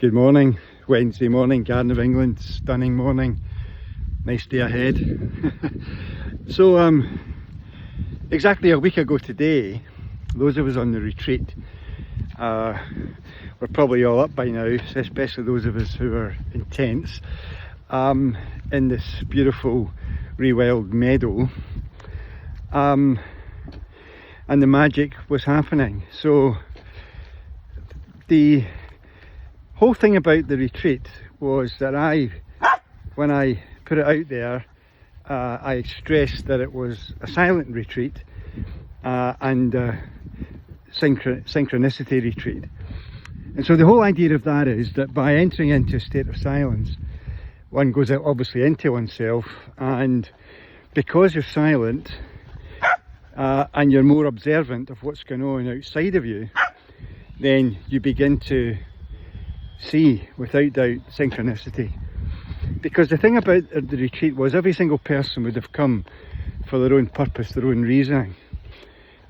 Good morning, Wednesday morning, Garden of England, stunning morning, nice day ahead. So exactly a week ago today, those of us on the retreat, we're probably all up by now, especially those of us who are intense, in this beautiful rewild meadow, and the magic was happening. So the whole thing about the retreat was that when I put it out there, I stressed that it was a silent retreat and synchronicity retreat. And so the whole idea of that is that by entering into a state of silence, one goes out obviously into oneself, and because you're silent and you're more observant of what's going on outside of you, then you begin to see, without doubt, synchronicity. Because the thing about the retreat was every single person would have come for their own purpose, their own reasoning,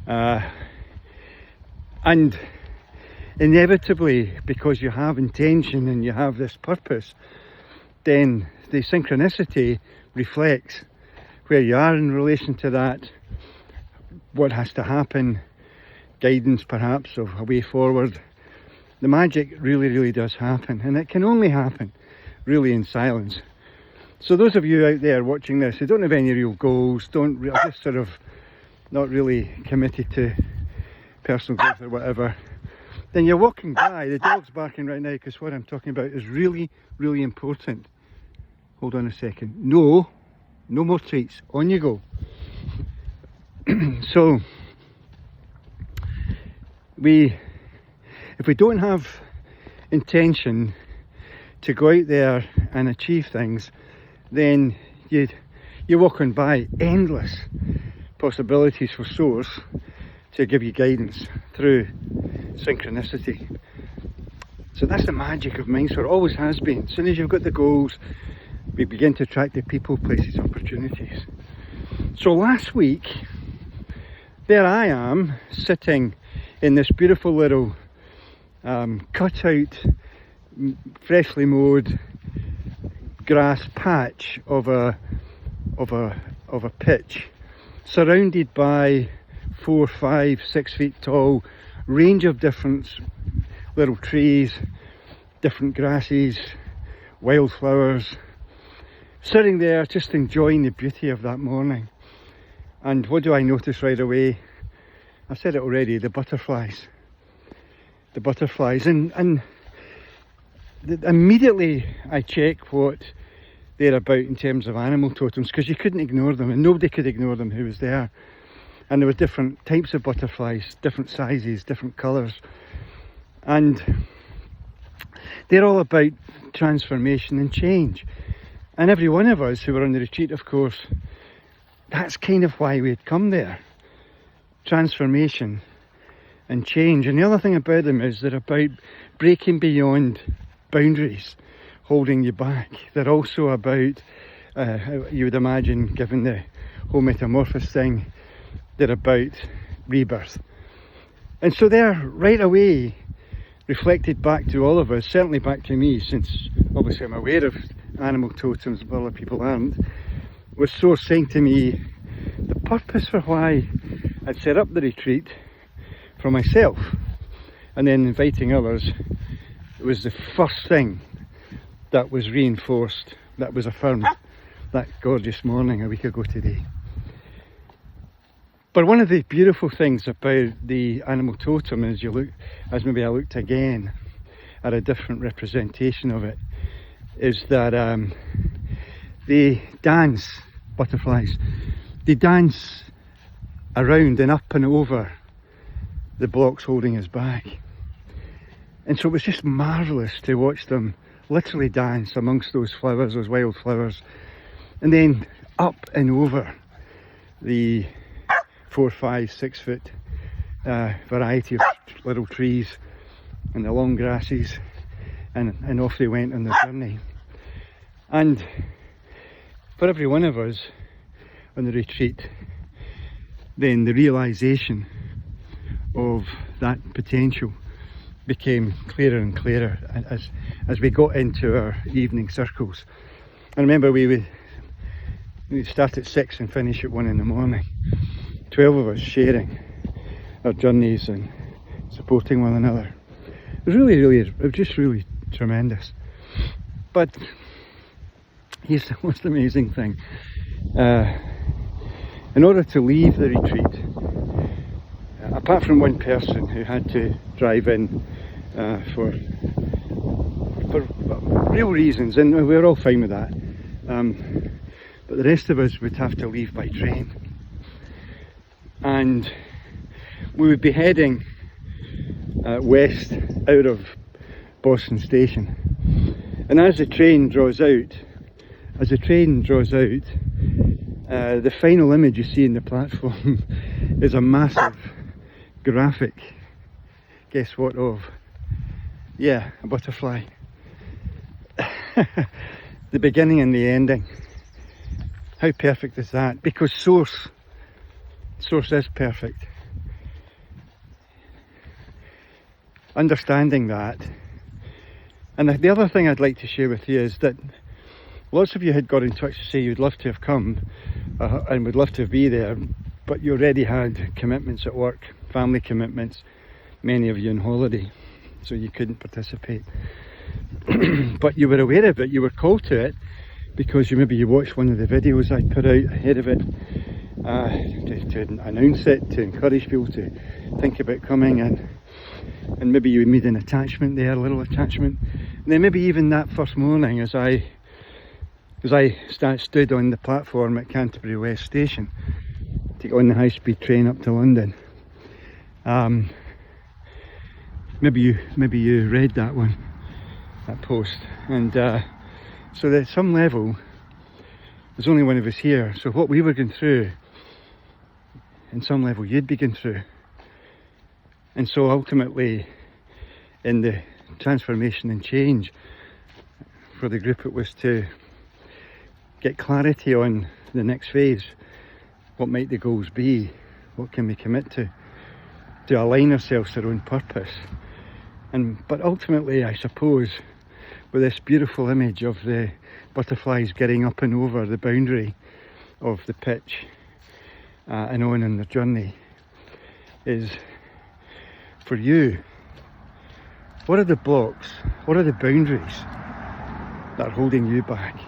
and inevitably, because you have intention and you have this purpose, then the synchronicity reflects where you are in relation to that, what has to happen, guidance perhaps of a way forward. The magic really does happen, and it can only happen really in silence. So those of you out there watching this who don't have any real goals, just sort of not really committed to personal growth or whatever, then you're walking by, the dog's barking right now because what I'm talking about is really important. Hold on a second. No more treats, on you go. So if we don't have intention to go out there and achieve things, then you're walking by endless possibilities for Source to give you guidance through synchronicity. So that's the magic of Mindsphere, always has been. As soon as you've got the goals, we begin to attract the people, places, opportunities. So last week, there I am, sitting in this beautiful little cut out, freshly mowed grass patch of a pitch, surrounded by 4, 5, 6 feet tall range of different little trees, different grasses, wildflowers, sitting there just enjoying the beauty of that morning. And what do I notice right away? I've said it already, the butterflies, and immediately I check what they're about in terms of animal totems, because you couldn't ignore them, and nobody could ignore them who was there. And there were different types of butterflies, different sizes, different colours, and they're all about transformation and change. And every one of us who were on the retreat, of course, that's kind of why we had come there. Transformation and change. And the other thing about them is they're about breaking beyond boundaries holding you back. They're also about, you would imagine, given the whole metamorphosis thing, they're about rebirth. And so they're right away reflected back to all of us, certainly back to me, since obviously I'm aware of animal totems, but other people aren't, was Source saying to me the purpose for why I'd set up the retreat for myself and then inviting others was the first thing that was reinforced, that was affirmed that gorgeous morning a week ago today. But one of the beautiful things about the animal totem is as maybe I looked again at a different representation of it, is that they dance, butterflies, they dance around and up and over the blocks holding us back. And so it was just marvellous to watch them literally dance amongst those flowers, those wild flowers, and then up and over the 4, 5, 6 foot variety of little trees and the long grasses, and off they went on their journey. And for every one of us on the retreat, then the realisation of that potential became clearer and clearer as we got into our evening circles. I remember we'd start at 6 and finish at 1 in the morning. 12 of us sharing our journeys and supporting one another. It was just really tremendous. But here's the most amazing thing. In order to leave the retreat, apart from one person who had to drive in for real reasons, and we were all fine with that, but the rest of us would have to leave by train, and we would be heading west out of Boston Station. And as the train draws out, the final image you see in the platform is a massive graphic. Guess what of? Yeah, a butterfly. The beginning and the ending. How perfect is that? Because Source is perfect. Understanding that. And the other thing I'd like to share with you is that lots of you had got in touch to say you'd love to have come and would love to be there, but you already had commitments at work, family commitments, many of you on holiday, so you couldn't participate. But you were aware of it, you were called to it, because maybe you watched one of the videos I put out ahead of it to announce it, to encourage people to think about coming, and maybe you made an attachment there, a little attachment. And then maybe even that first morning as I stood on the platform at Canterbury West Station to get on the high-speed train up to London, maybe you read that post, and so at some level there's only one of us here, so what we were going through, in some level you'd be going through. And so ultimately in the transformation and change for the group, it was to get clarity on the next phase. What might the goals be? What can we commit to align ourselves to our own purpose? But ultimately, I suppose, with this beautiful image of the butterflies getting up and over the boundary of the pitch and on their journey, is for you, what are the blocks, what are the boundaries that are holding you back?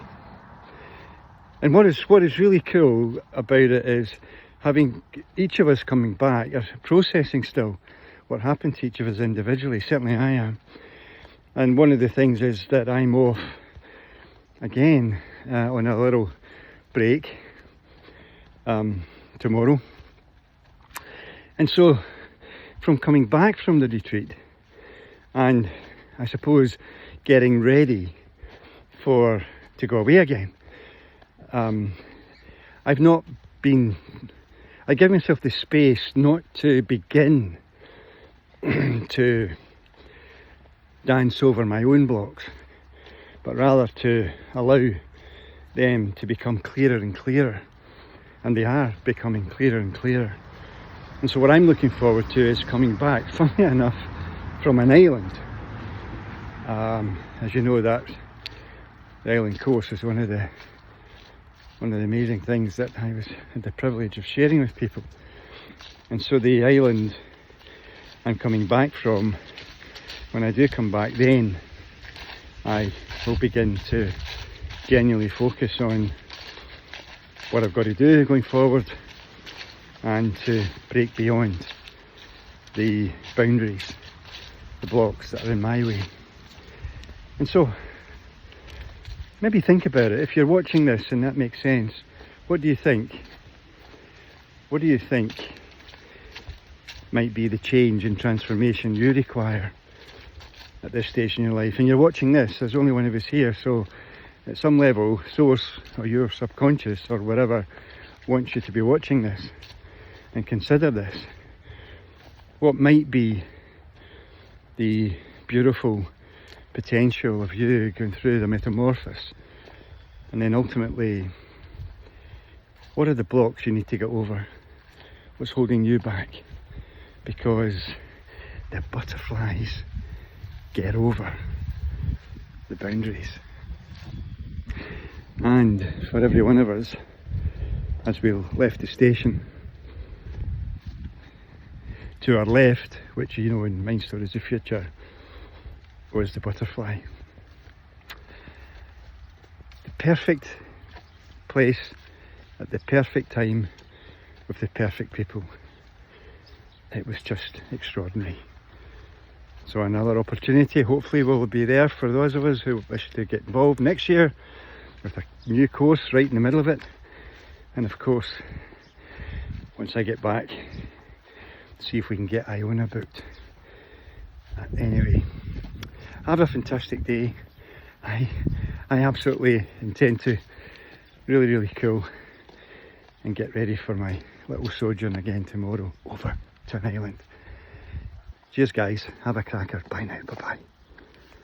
And what is really cool about it is having each of us coming back, processing still what happened to each of us individually. Certainly I am. And one of the things is that I'm off again on a little break tomorrow. And so from coming back from the retreat and I suppose getting ready to go away again, I give myself the space not to begin to dance over my own blocks, but rather to allow them to become clearer and clearer, and they are becoming clearer and clearer. And so what I'm looking forward to is coming back, funnily enough, from an island. As you know, that the island course is one of the amazing things that I had the privilege of sharing with people. And so the island I'm coming back from, when I do come back, then I will begin to genuinely focus on what I've got to do going forward and to break beyond the boundaries, the blocks that are in my way. And so maybe think about it. If you're watching this and that makes sense, what do you think? What do you think might be the change and transformation you require at this stage in your life? And you're watching this, there's only one of us here, so at some level, Source or your subconscious or whatever wants you to be watching this and consider this. What might be the beautiful potential of you going through the metamorphosis? And then ultimately, what are the blocks you need to get over? What's holding you back? Because the butterflies get over the boundaries. And for every one of us, as we left the station, to our left, which you know in Mind Stories of the Future, was the butterfly. The perfect place at the perfect time with the perfect people. It was just extraordinary. So another opportunity hopefully will be there for those of us who wish to get involved next year with a new course right in the middle of it. And of course, once I get back, see if we can get Iona booked. Anyway, have a fantastic day. I absolutely intend to really cool and get ready for my little sojourn again tomorrow over to an island. Cheers guys, have a cracker, bye now, bye bye.